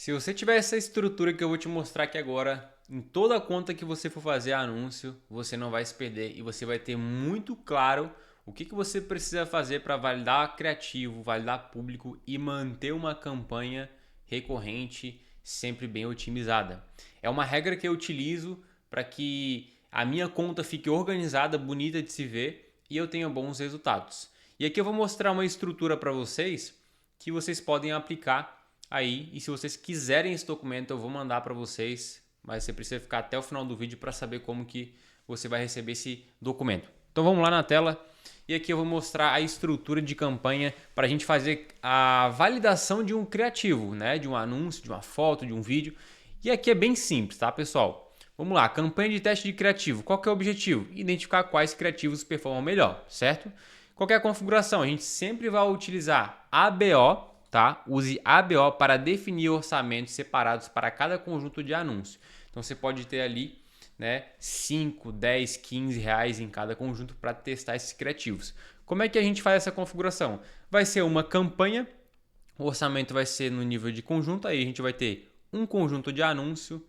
Se você tiver essa estrutura que eu vou te mostrar aqui agora, em toda conta que você for fazer anúncio, você não vai se perder e você vai ter muito claro o que você precisa fazer para validar criativo, validar público e manter uma campanha recorrente sempre bem otimizada. É uma regra que eu utilizo para que a minha conta fique organizada, bonita de se ver e eu tenha bons resultados. E aqui eu vou mostrar uma estrutura para vocês que vocês podem aplicar aí, e se vocês quiserem esse documento eu vou mandar para vocês, mas você precisa ficar até o final do vídeo para saber como que você vai receber esse documento. Então vamos lá na tela e aqui eu vou mostrar a estrutura de campanha para a gente fazer a validação de um criativo, né? De um anúncio, de uma foto, de um vídeo. E aqui é bem simples, tá, pessoal? Vamos lá, campanha de teste de criativo. Qual que é o objetivo? Identificar quais criativos performam melhor, certo? Qual que é a configuração? A gente sempre vai utilizar ABO, tá? Use ABO para definir orçamentos separados para cada conjunto de anúncio. Então você pode ter ali, né, 5, 10, 15 reais em cada conjunto para testar esses criativos. Como é que a gente faz essa configuração? Vai ser uma campanha, o orçamento vai ser no nível de conjunto, aí a gente vai ter um conjunto de anúncio,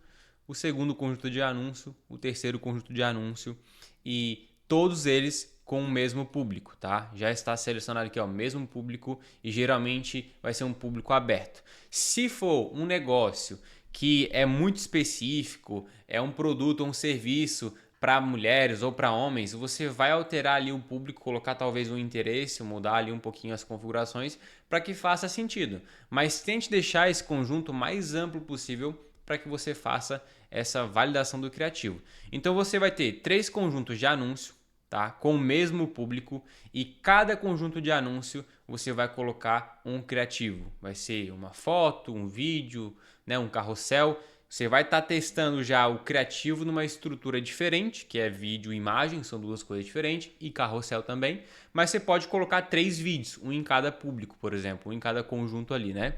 o segundo conjunto de anúncio, o terceiro conjunto de anúncio e todos eles com o mesmo público, tá? Já está selecionado aqui, ó, o mesmo público e geralmente vai ser um público aberto. Se for um negócio que é muito específico, é um produto ou um serviço para mulheres ou para homens, você vai alterar ali o público, colocar talvez um interesse, mudar ali um pouquinho as configurações para que faça sentido. Mas tente deixar esse conjunto mais amplo possível para que você faça essa validação do criativo. Então você vai ter 3 conjuntos de anúncio, tá? Com o mesmo público e cada conjunto de anúncio você vai colocar um criativo. Vai ser uma foto, um vídeo, né, um carrossel. Você vai estar testando já o criativo numa estrutura diferente, que é vídeo e imagem, são duas coisas diferentes, e carrossel também. Mas você pode colocar 3 vídeos, um em cada público, por exemplo, um em cada conjunto ali, né?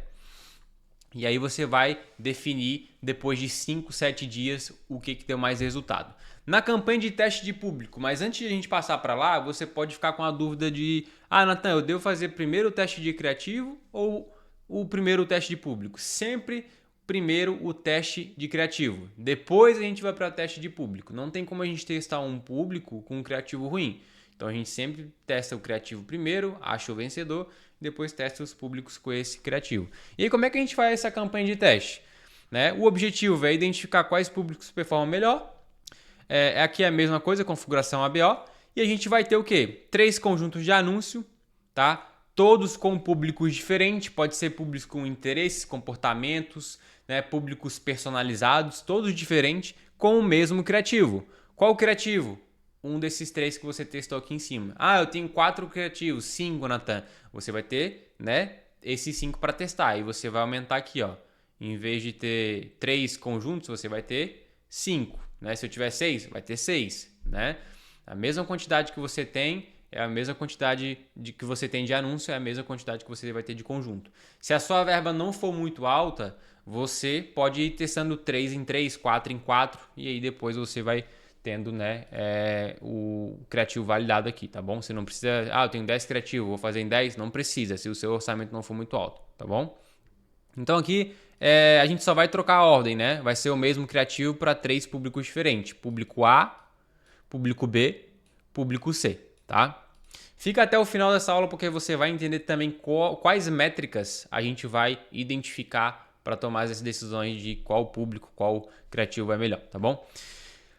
E aí você vai definir depois de 5, 7 dias o que deu mais resultado. Na campanha de teste de público, mas antes de a gente passar para lá, você pode ficar com a dúvida de: ah, Nathan, eu devo fazer primeiro o teste de criativo ou o primeiro teste de público? Sempre primeiro o teste de criativo, depois a gente vai para o teste de público. Não tem como a gente testar um público com um criativo ruim. Então a gente sempre testa o criativo primeiro, acha o vencedor, depois testa os públicos com esse criativo. E aí como é que a gente faz essa campanha de teste? Né? O objetivo é identificar quais públicos performam melhor. Aqui é a mesma coisa, configuração ABO. E a gente vai ter o quê? 3 conjuntos de anúncio, tá? Todos com públicos diferentes, pode ser públicos com interesses, comportamentos, né? Públicos personalizados, todos diferentes, com o mesmo criativo. Qual o criativo? Um desses 3 que você testou aqui em cima. Ah, eu tenho 4 criativos, 5, Nathan. Você vai ter, né, esses 5 para testar. E você vai aumentar aqui, ó. Em vez de ter 3 conjuntos, você vai ter 5. Né? Se eu tiver 6, vai ter 6. Né? A mesma quantidade que você tem é a mesma quantidade que você tem de anúncio, é a mesma quantidade que você vai ter de conjunto. Se a sua verba não for muito alta, você pode ir testando 3 em 3, 4 em 4, e aí depois você vai tendo, né, o criativo validado aqui, tá bom? Você não precisa, eu tenho 10 criativos, vou fazer em 10, não precisa, se o seu orçamento não for muito alto, tá bom? Então aqui a gente só vai trocar a ordem, né? Vai ser o mesmo criativo para 3 públicos diferentes, público A, público B, público C, tá? Fica até o final dessa aula porque você vai entender também quais métricas a gente vai identificar para tomar as decisões de qual público, qual criativo é melhor, tá bom?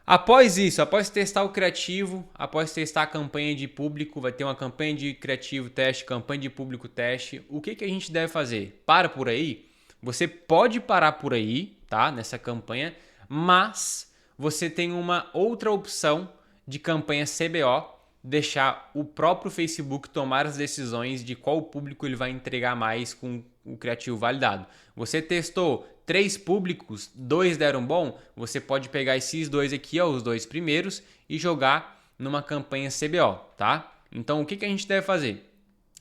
Após isso, após testar o criativo, após testar a campanha de público, vai ter uma campanha de criativo teste, campanha de público teste. O que a gente deve fazer? Para por aí? Você pode parar por aí, tá? Nessa campanha, mas você tem uma outra opção de campanha CBO, deixar o próprio Facebook tomar as decisões de qual público ele vai entregar mais com o criativo validado. Você testou 3 públicos, 2 deram bom, você pode pegar esses 2 aqui, ó, os 2 primeiros, e jogar numa campanha CBO, tá? Então o que a gente deve fazer?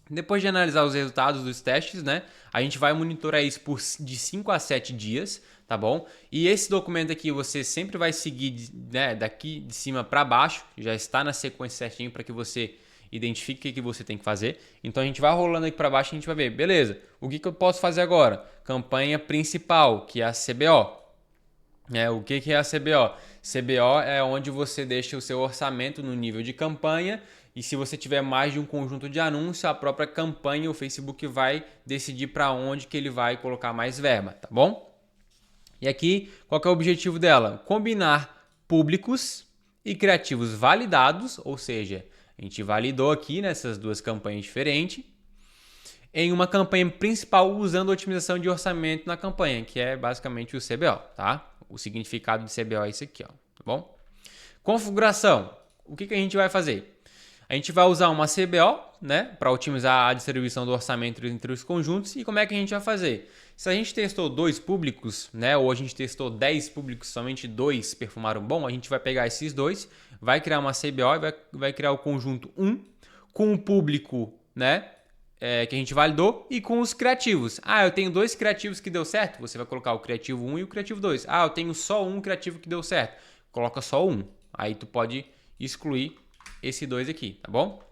Depois de analisar os resultados dos testes, né, a gente vai monitorar isso de 5 a 7 dias, tá bom? E esse documento aqui você sempre vai seguir, né, daqui de cima para baixo, já está na sequência certinho para que você identifique o que você tem que fazer. Então a gente vai rolando aqui para baixo e a gente vai ver, beleza, o que eu posso fazer agora? Campanha principal, que é a CBO. O que é a CBO? CBO é onde você deixa o seu orçamento no nível de campanha e se você tiver mais de um conjunto de anúncios, a própria campanha, o Facebook vai decidir para onde que ele vai colocar mais verba, tá bom? E aqui, qual que é o objetivo dela? Combinar públicos e criativos validados, ou seja, a gente validou aqui nessas duas campanhas diferentes, em uma campanha principal usando otimização de orçamento na campanha, que é basicamente o CBO, tá? O significado de CBO é esse aqui, ó, tá bom? Configuração. O que a gente vai fazer? A gente vai usar uma CBO, né, para otimizar a distribuição do orçamento entre os conjuntos. E como é que a gente vai fazer? Se a gente testou 2 públicos, né, ou a gente testou 10 públicos, somente 2 perfumaram bom, a gente vai pegar esses 2, vai criar uma CBO e vai criar o conjunto 1 com o público, né, que a gente validou e com os criativos. Eu tenho 2 criativos que deu certo, você vai colocar o criativo 1 e o criativo 2. Eu tenho só um criativo que deu certo, coloca só um. Aí tu pode excluir esse 2 aqui, tá bom?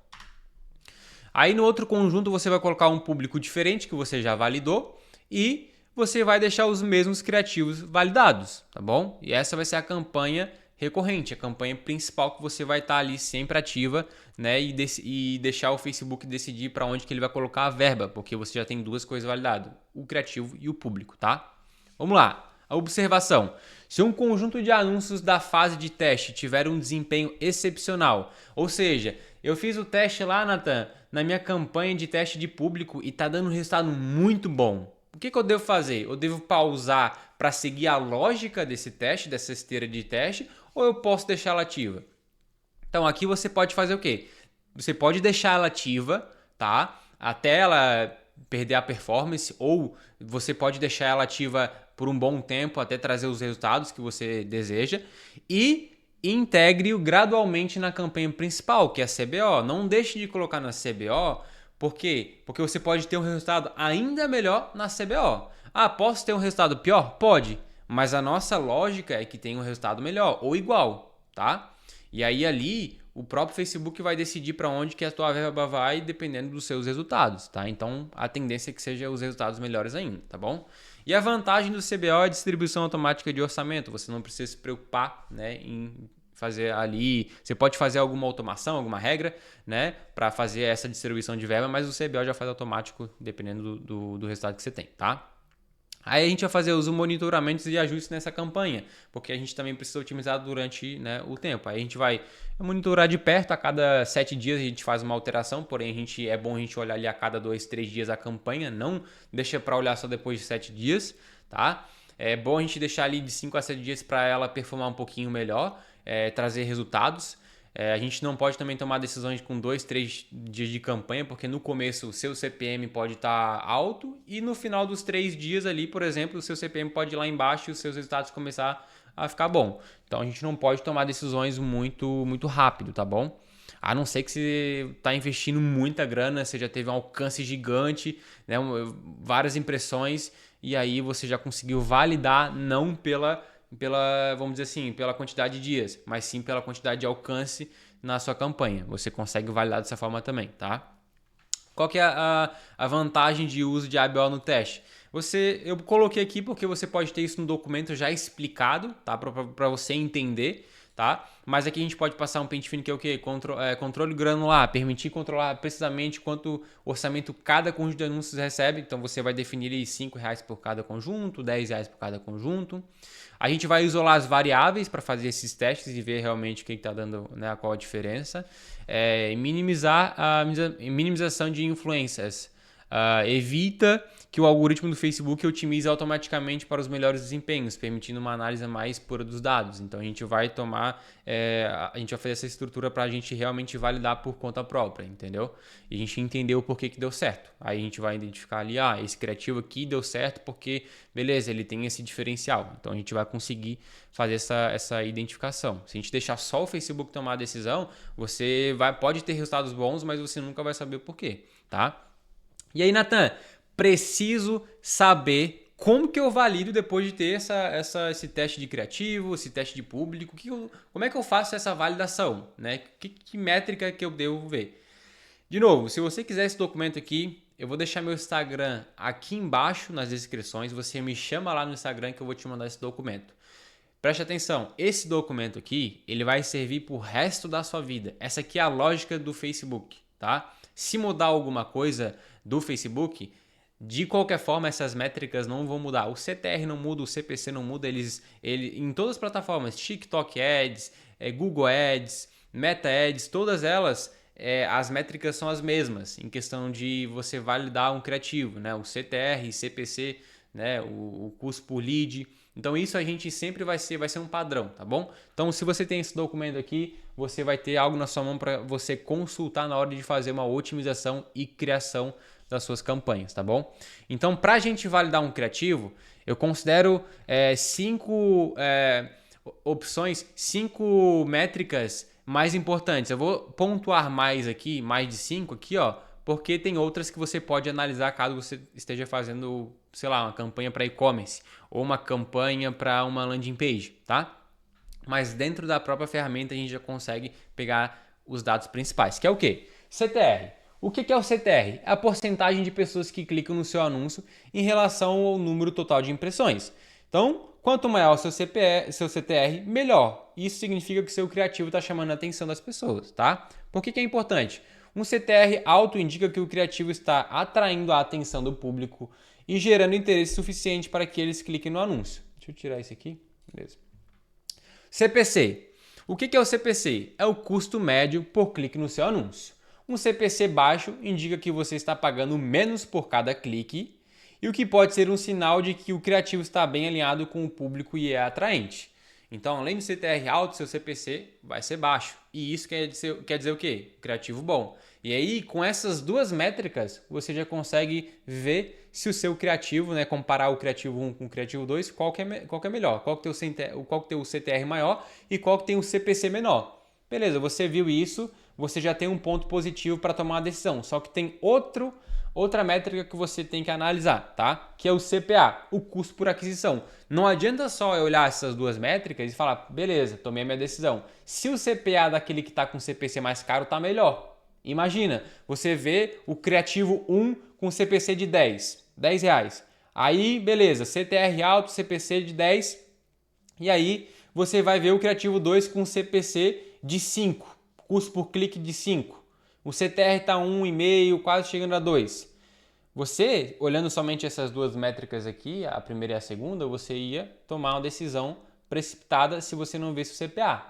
Aí no outro conjunto você vai colocar um público diferente que você já validou e você vai deixar os mesmos criativos validados, tá bom? E essa vai ser a campanha recorrente, a campanha principal que você vai estar ali sempre ativa, né? E deixar o Facebook decidir para onde que ele vai colocar a verba, porque você já tem 2 coisas validadas, o criativo e o público, tá? Vamos lá. A observação. Se um conjunto de anúncios da fase de teste tiver um desempenho excepcional, ou seja, eu fiz o teste lá, Nathan, na minha campanha de teste de público e está dando um resultado muito bom. O que eu devo fazer? Eu devo pausar para seguir a lógica desse teste, dessa esteira de teste, ou eu posso deixar ela ativa? Então aqui você pode fazer o quê? Você pode deixar ela ativa, tá? Até ela perder a performance, ou você pode deixar ela ativa por um bom tempo até trazer os resultados que você deseja e integre-o gradualmente na campanha principal, que é a CBO. Não deixe de colocar na CBO, por quê? Porque você pode ter um resultado ainda melhor na CBO. Posso ter um resultado pior? Pode, mas a nossa lógica é que tem um resultado melhor ou igual, tá? E aí ali o próprio Facebook vai decidir para onde que a tua verba vai dependendo dos seus resultados, tá? Então a tendência é que seja os resultados melhores ainda, tá bom? E a vantagem do CBO é a distribuição automática de orçamento. Você não precisa se preocupar, né, em fazer ali. Você pode fazer alguma automação, alguma regra, né, para fazer essa distribuição de verba, mas o CBO já faz automático dependendo do resultado que você tem, tá? Aí a gente vai fazer os monitoramentos e ajustes nessa campanha, porque a gente também precisa otimizar durante, né, o tempo. Aí a gente vai monitorar de perto, a cada 7 dias a gente faz uma alteração, porém é bom a gente olhar ali a cada 2, 3 dias a campanha, não deixa para olhar só depois de 7 dias, tá? É bom a gente deixar ali de 5 a 7 dias para ela performar um pouquinho melhor, trazer resultados. A gente não pode também tomar decisões com 2, 3 dias de campanha, porque no começo o seu CPM pode estar alto e no final dos 3 dias ali, por exemplo, o seu CPM pode ir lá embaixo e os seus resultados começar a ficar bom. Então a gente não pode tomar decisões muito rápido, tá bom? A não ser que você está investindo muita grana, você já teve um alcance gigante, né, várias impressões e aí você já conseguiu validar não pela, vamos dizer assim, pela quantidade de dias, mas sim pela quantidade de alcance na sua campanha. Você consegue validar dessa forma também, tá? Qual que é a vantagem de uso de ABO no teste? Eu coloquei aqui porque você pode ter isso no documento já explicado, tá? Para você entender, tá? Mas aqui a gente pode passar um pente fino que é o quê? Controle granular, permitir controlar precisamente quanto orçamento cada conjunto de anúncios recebe. Então você vai definir aí R$5 por cada conjunto, R$10 por cada conjunto. A gente vai isolar as variáveis para fazer esses testes e ver realmente o que está dando, né, qual a diferença. Minimizar a minimização de influências. Evita que o algoritmo do Facebook otimize automaticamente para os melhores desempenhos, permitindo uma análise mais pura dos dados. Então a gente vai a gente vai fazer essa estrutura para a gente realmente validar por conta própria, entendeu? E a gente entender o porquê que deu certo. Aí a gente vai identificar ali, esse criativo aqui deu certo porque, beleza, ele tem esse diferencial. Então a gente vai conseguir fazer essa identificação. Se a gente deixar só o Facebook tomar a decisão, você pode ter resultados bons, mas você nunca vai saber o porquê, tá? E aí, Nathan, preciso saber como que eu valido depois de ter esse teste de criativo, esse teste de público, como é que eu faço essa validação, né? Que métrica que eu devo ver? De novo, se você quiser esse documento aqui, eu vou deixar meu Instagram aqui embaixo nas descrições. Você me chama lá no Instagram que eu vou te mandar esse documento. Preste atenção, esse documento aqui, ele vai servir para o resto da sua vida. Essa aqui é a lógica do Facebook, tá? Se mudar alguma coisa do Facebook, de qualquer forma essas métricas não vão mudar. O CTR não muda, o CPC não muda, em todas as plataformas, TikTok Ads, Google Ads, Meta Ads, todas elas, as métricas são as mesmas em questão de você validar um criativo, né? O CTR, CPC, né? O custo por lead. Então isso a gente sempre vai ser um padrão, tá bom? Então se você tem esse documento aqui, você vai ter algo na sua mão para você consultar na hora de fazer uma otimização e criação das suas campanhas, tá bom? Então para a gente validar um criativo, eu considero 5 opções, 5 métricas mais importantes. Eu vou pontuar mais aqui, mais de 5 aqui, ó, porque tem outras que você pode analisar caso você esteja fazendo, sei lá, uma campanha para e-commerce ou uma campanha para uma landing page, tá? Mas dentro da própria ferramenta a gente já consegue pegar os dados principais, que é o quê? CTR. O que é o CTR? É a porcentagem de pessoas que clicam no seu anúncio em relação ao número total de impressões. Então, quanto maior o seu CTR, melhor. Isso significa que o seu criativo está chamando a atenção das pessoas, tá? Por que é importante? Um CTR alto indica que o criativo está atraindo a atenção do público e gerando interesse suficiente para que eles cliquem no anúncio. Deixa eu tirar isso aqui. Beleza. CPC. O que é o CPC? É o custo médio por clique no seu anúncio. Um CPC baixo indica que você está pagando menos por cada clique, e o que pode ser um sinal de que o criativo está bem alinhado com o público e é atraente. Então, além do CTR alto, seu CPC vai ser baixo. E isso quer dizer o quê? Criativo bom. E aí, com essas duas métricas, você já consegue ver se o seu criativo, né, comparar o criativo 1 com o criativo 2, qual que é melhor, qual que tem o CTR maior e qual que tem o CPC menor. Beleza, você viu isso, você já tem um ponto positivo para tomar uma decisão. Só que tem outra métrica que você tem que analisar, tá? Que é o CPA, o custo por aquisição. Não adianta só eu olhar essas duas métricas e falar, beleza, tomei a minha decisão. Se o CPA daquele que está com CPC mais caro está melhor. Imagina, você vê o criativo 1 com CPC de 10 reais. Aí, beleza, CTR alto, CPC de 10. E aí, você vai ver o criativo 2 com CPC de 5, custo por clique de 5. O CTR está 1,5, quase chegando a 2. Você, olhando somente essas duas métricas aqui, a primeira e a segunda, você ia tomar uma decisão precipitada se você não visse o CPA.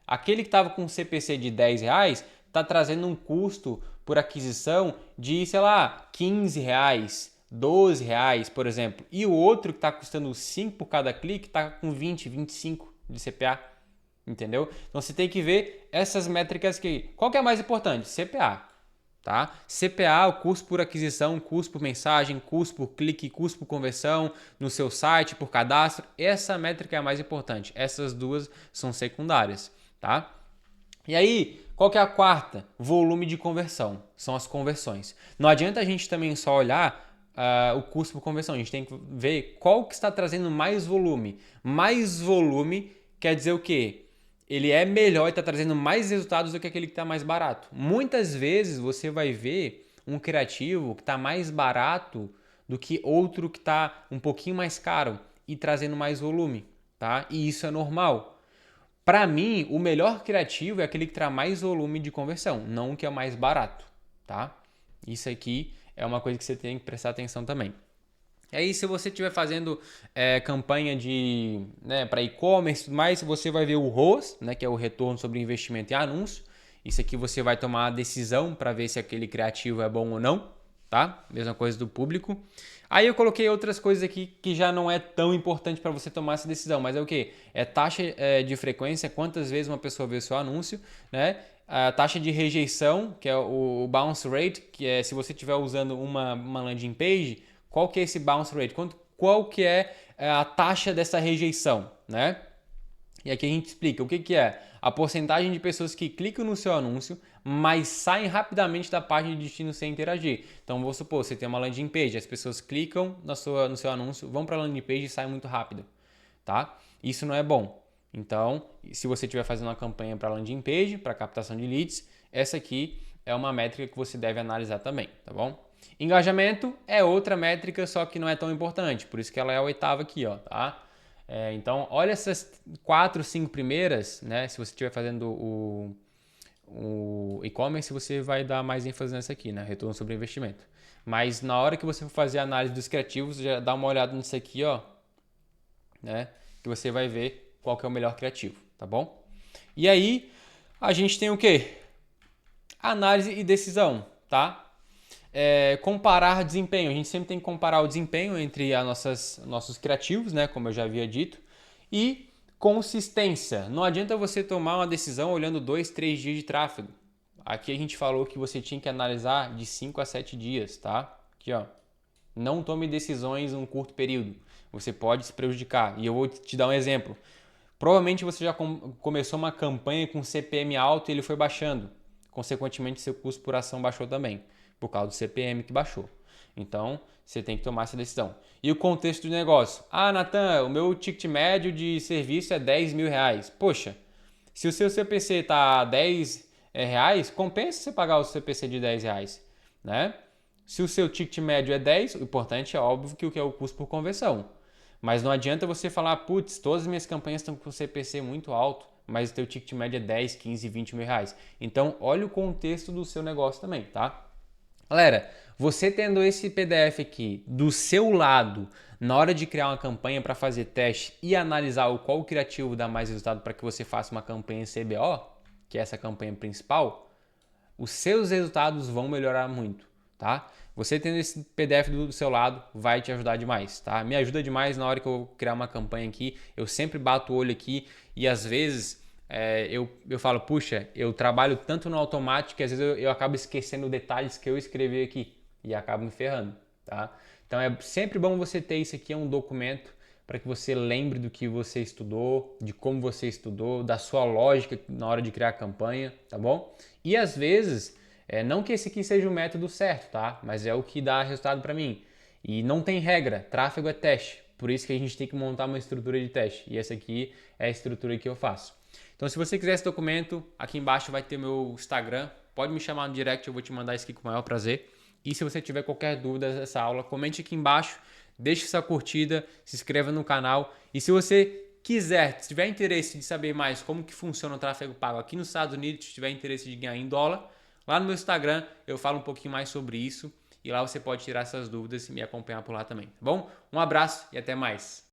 Aquele que estava com CPC de 10 reais está trazendo um custo por aquisição de, sei lá, 15 reais, 12 reais, por exemplo. E o outro que está custando 5 por cada clique está com 20, 25 de CPA. Entendeu? Então você tem que ver essas métricas aqui. Qual que é a mais importante? CPA. Tá? CPA, o custo por aquisição, custo por mensagem, custo por clique, custo por conversão no seu site, por cadastro. Essa métrica é a mais importante. Essas duas são secundárias. Tá? E aí, qual que é a quarta? Volume de conversão. São as conversões. Não adianta a gente também só olhar o custo por conversão. A gente tem que ver qual que está trazendo mais volume. Mais volume quer dizer o quê? Ele é melhor e está trazendo mais resultados do que aquele que está mais barato. Muitas vezes você vai ver um criativo que está mais barato do que outro que está um pouquinho mais caro e trazendo mais volume, tá? E isso é normal. Para mim, o melhor criativo é aquele que traz mais volume de conversão, não o que é mais barato, tá? Isso aqui é uma coisa que você tem que prestar atenção também. E aí, se você estiver fazendo campanha de, para e-commerce e tudo mais, você vai ver o ROAS, né, que é o retorno sobre investimento em anúncio. Isso aqui você vai tomar a decisão para ver se aquele criativo é bom ou não, tá? Mesma coisa do público. Aí eu coloquei outras coisas aqui que já não é tão importante para você tomar essa decisão, mas é o quê? É taxa de frequência, quantas vezes uma pessoa vê o seu anúncio, né? A taxa de rejeição, que é o bounce rate, que é se você estiver usando uma landing page, qual que é esse bounce rate? Qual que é a taxa dessa rejeição, né? E aqui a gente explica o que é a porcentagem de pessoas que clicam no seu anúncio, mas saem rapidamente da página de destino sem interagir. Então, vou supor, você tem uma landing page, as pessoas clicam no seu anúncio, vão para a landing page e saem muito rápido, tá? Isso não é bom. Então, se você estiver fazendo uma campanha para landing page, para captação de leads, essa aqui é uma métrica que você deve analisar também, tá bom? Engajamento é outra métrica, só que não é tão importante, por isso que ela é a oitava aqui, ó, tá? Então, olha essas 4, 5 primeiras, né? Se você estiver fazendo o e-commerce, você vai dar mais ênfase nessa aqui, né? Retorno sobre investimento. Mas na hora que você for fazer a análise dos criativos, já dá uma olhada nisso aqui, ó, né? Que você vai ver qual que é o melhor criativo, tá bom? E aí, a gente tem o quê? Análise e decisão, tá? Comparar desempenho. A gente sempre tem que comparar o desempenho entre nossos criativos, né? Como eu já havia dito. E consistência. Não adianta você tomar uma decisão olhando 2, 3 dias de tráfego. Aqui a gente falou que você tinha que analisar de 5 a 7 dias, tá? Aqui, ó. Não tome decisões em um curto período. Você pode se prejudicar. E eu vou te dar um exemplo. Provavelmente você já começou uma campanha com CPM alto e ele foi baixando. Consequentemente, seu custo por ação baixou também, por causa do CPM que baixou. Então, você tem que tomar essa decisão. E o contexto do negócio? Ah, Natan, o meu ticket médio de serviço é 10 mil reais. Poxa, se o seu CPC está 10 reais, compensa você pagar o CPC de 10 reais, né? Se o seu ticket médio é 10, o importante é óbvio que o que é o custo por conversão. Mas não adianta você falar, putz, todas as minhas campanhas estão com CPC muito alto, mas o teu ticket médio é 10, 15, 20 mil reais. Então, olha o contexto do seu negócio também, tá? Galera, você tendo esse PDF aqui do seu lado, na hora de criar uma campanha para fazer teste e analisar qual criativo dá mais resultado para que você faça uma campanha CBO, que é essa campanha principal, os seus resultados vão melhorar muito, tá? Você tendo esse PDF do seu lado vai te ajudar demais, tá? Me ajuda demais na hora que eu criar uma campanha aqui. Eu sempre bato o olho aqui e às vezes eu falo, puxa, eu trabalho tanto no automático que às vezes eu acabo esquecendo detalhes que eu escrevi aqui e acabo me ferrando, tá? Então é sempre bom você ter isso aqui, é um documento para que você lembre do que você estudou, de como você estudou, da sua lógica na hora de criar a campanha, tá bom? E às vezes, não que esse aqui seja o método certo, tá? Mas é o que dá resultado para mim. E não tem regra, tráfego é teste. Por isso que a gente tem que montar uma estrutura de teste. E essa aqui é a estrutura que eu faço. Então, se você quiser esse documento, aqui embaixo vai ter meu Instagram. Pode me chamar no direct, eu vou te mandar isso aqui com o maior prazer. E se você tiver qualquer dúvida dessa aula, comente aqui embaixo, deixe sua curtida, se inscreva no canal. E se você quiser, se tiver interesse de saber mais como que funciona o tráfego pago aqui nos Estados Unidos, se tiver interesse de ganhar em dólar, lá no meu Instagram eu falo um pouquinho mais sobre isso. E lá você pode tirar essas dúvidas e me acompanhar por lá também, tá bom? Um abraço e até mais!